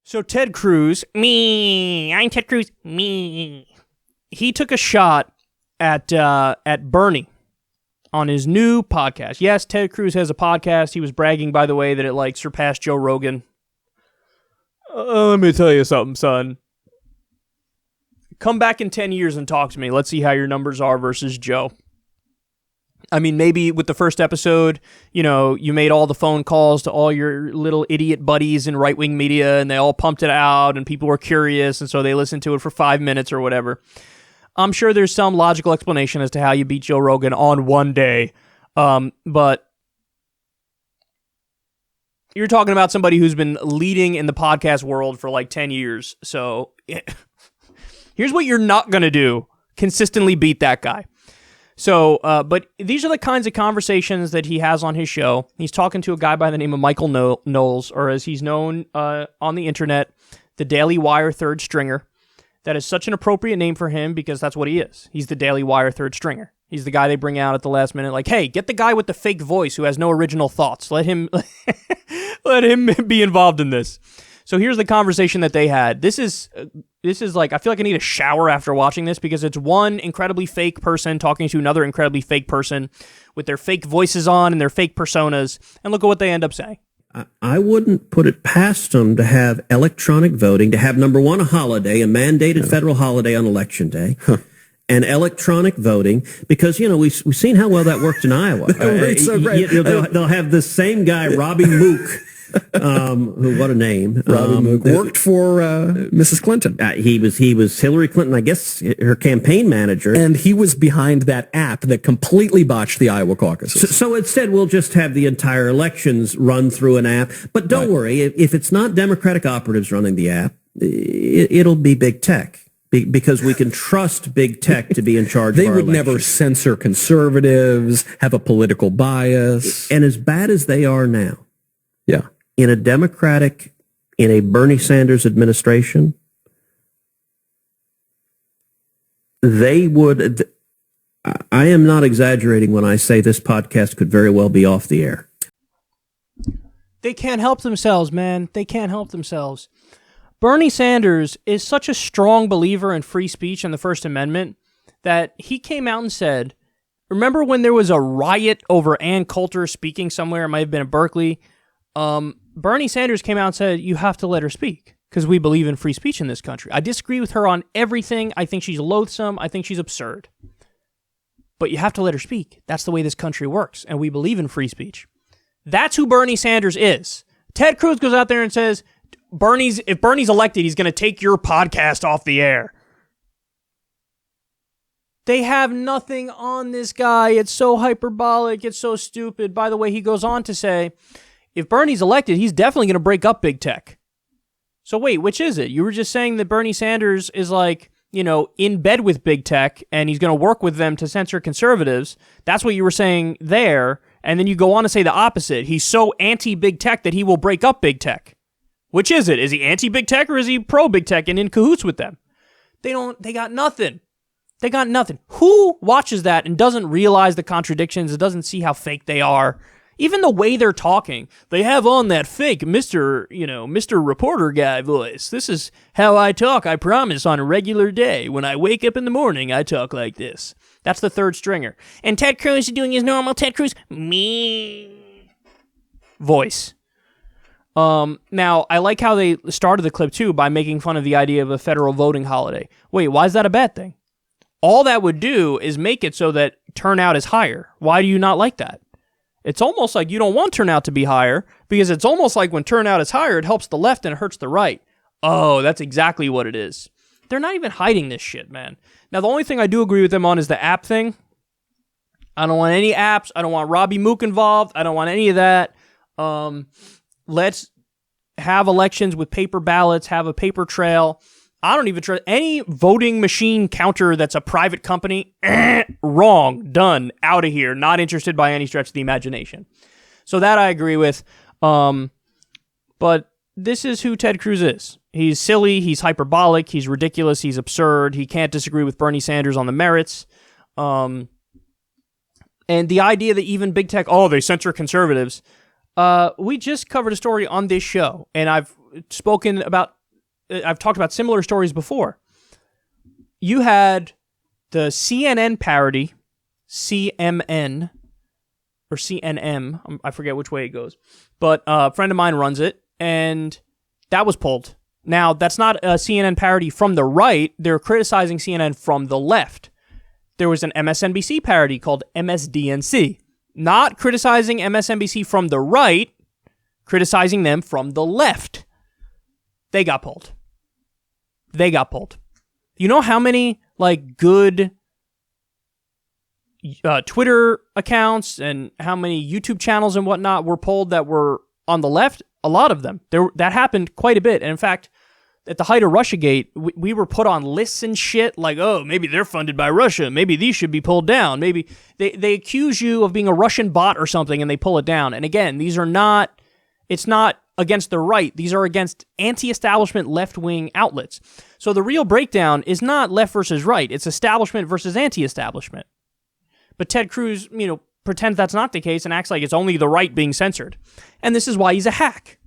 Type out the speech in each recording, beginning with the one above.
So Ted Cruz, I'm Ted Cruz, he took a shot at Bernie on his new podcast. Yes, Ted Cruz has a podcast. He was bragging, by the way, that it surpassed Joe Rogan. Let me tell you something, son. Come back in 10 years and talk to me. Let's see how your numbers are versus Joe. I mean, maybe with the first episode, you made all the phone calls to all your little idiot buddies in right-wing media, and they all pumped it out, and people were curious, and so they listened to it for 5 minutes or whatever. I'm sure there's some logical explanation as to how you beat Joe Rogan on one day, but you're talking about somebody who's been leading in the podcast world for 10 years, so here's what you're not going to do. Consistently beat that guy. So, but these are the kinds of conversations that he has on his show. He's talking to a guy by the name of Michael Knowles, or as he's known on the internet, the Daily Wire third stringer. That is such an appropriate name for him because that's what he is. He's the Daily Wire third stringer. He's the guy they bring out at the last minute, hey, get the guy with the fake voice who has no original thoughts. Let him be involved in this. So here's the conversation that they had. This is I feel like I need a shower after watching this because it's one incredibly fake person talking to another incredibly fake person with their fake voices on and their fake personas. And look at what they end up saying. I wouldn't put it past them to have electronic voting, to have, number one, a holiday, a mandated federal holiday on Election Day. And electronic voting, because, we've seen how well that worked in Iowa. So great. They'll have the same guy, Robbie Mook, who, what a name. Robbie Mook worked for Mrs. Clinton. He was Hillary Clinton, I guess, her campaign manager. And he was behind that app that completely botched the Iowa caucuses. So instead, we'll just have the entire elections run through an app. But don't worry, if it's not Democratic operatives running the app, it'll be big tech. Because we can trust big tech to be in charge of our elections. They would never censor conservatives, have a political bias. And as bad as they are now, yeah, in a Bernie Sanders administration, they would, I am not exaggerating when I say this podcast could very well be off the air. They can't help themselves, man. They can't help themselves. Bernie Sanders is such a strong believer in free speech and the First Amendment that he came out and said, remember when there was a riot over Ann Coulter speaking somewhere, it might have been at Berkeley, Bernie Sanders came out and said, you have to let her speak because we believe in free speech in this country. I disagree with her on everything. I think she's loathsome. I think she's absurd. But you have to let her speak. That's the way this country works, and we believe in free speech. That's who Bernie Sanders is. Ted Cruz goes out there and says, if Bernie's elected, he's going to take your podcast off the air. They have nothing on this guy. It's so hyperbolic. It's so stupid. By the way, he goes on to say, if Bernie's elected, he's definitely going to break up big tech. So wait, which is it? You were just saying that Bernie Sanders is in bed with big tech and he's going to work with them to censor conservatives. That's what you were saying there. And then you go on to say the opposite. He's so anti-big tech that he will break up big tech. Which is it? Is he anti-big tech or is he pro-big tech and in cahoots with them? They got nothing. They got nothing. Who watches that and doesn't realize the contradictions and doesn't see how fake they are? Even the way they're talking. They have on that fake Mr. Reporter guy voice. This is how I talk, I promise, on a regular day. When I wake up in the morning, I talk like this. That's the third stringer. And Ted Cruz is doing his normal Ted Cruz voice. Now, I like how they started the clip, too, by making fun of the idea of a federal voting holiday. Wait, why is that a bad thing? All that would do is make it so that turnout is higher. Why do you not like that? It's almost like you don't want turnout to be higher, because it's almost like when turnout is higher, it helps the left and it hurts the right. Oh, that's exactly what it is. They're not even hiding this shit, man. Now, the only thing I do agree with them on is the app thing. I don't want any apps. I don't want Robbie Mook involved. I don't want any of that. Let's have elections with paper ballots, have a paper trail. I don't even trust any voting machine counter that's a private company. Wrong. Done. Out of here. Not interested by any stretch of the imagination. So that I agree with. But this is who Ted Cruz is. He's silly. He's hyperbolic. He's ridiculous. He's absurd. He can't disagree with Bernie Sanders on the merits. And the idea that even big tech, they censor conservatives. We just covered a story on this show, and spoken about, I've talked about similar stories before. You had the CNN parody, CMN, or CNM, I forget which way it goes, but a friend of mine runs it, and that was pulled. Now, that's not a CNN parody from the right. They're criticizing CNN from the left. There was an MSNBC parody called MSDNC. Not criticizing MSNBC from the right, criticizing them from the left. They got pulled. They got pulled. You know how many, like, good Twitter accounts and how many YouTube channels and whatnot were pulled that were on the left? A lot of them. That happened quite a bit. And in fact, at the height of Russiagate, we were put on lists and shit like, oh, maybe they're funded by Russia. Maybe these should be pulled down. Maybe they accuse you of being a Russian bot or something and they pull it down. And again, it's not against the right. These are against anti-establishment left-wing outlets. So the real breakdown is not left versus right. It's establishment versus anti-establishment. But Ted Cruz, pretends that's not the case and acts like it's only the right being censored. And this is why he's a hack.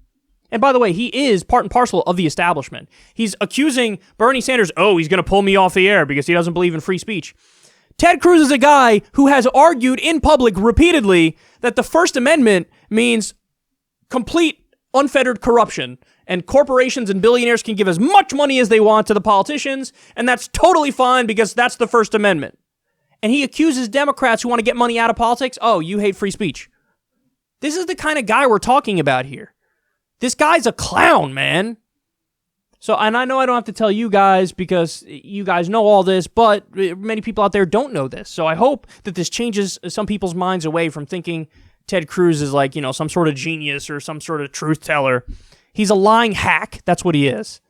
And by the way, he is part and parcel of the establishment. He's accusing Bernie Sanders, he's going to pull me off the air because he doesn't believe in free speech. Ted Cruz is a guy who has argued in public repeatedly that the First Amendment means complete unfettered corruption, and corporations and billionaires can give as much money as they want to the politicians, and that's totally fine because that's the First Amendment. And he accuses Democrats who want to get money out of politics, you hate free speech. This is the kind of guy we're talking about here. This guy's a clown, man. So, and I know I don't have to tell you guys because you guys know all this, but many people out there don't know this. So I hope that this changes some people's minds away from thinking Ted Cruz is like, some sort of genius or some sort of truth teller. He's a lying hack. That's what he is.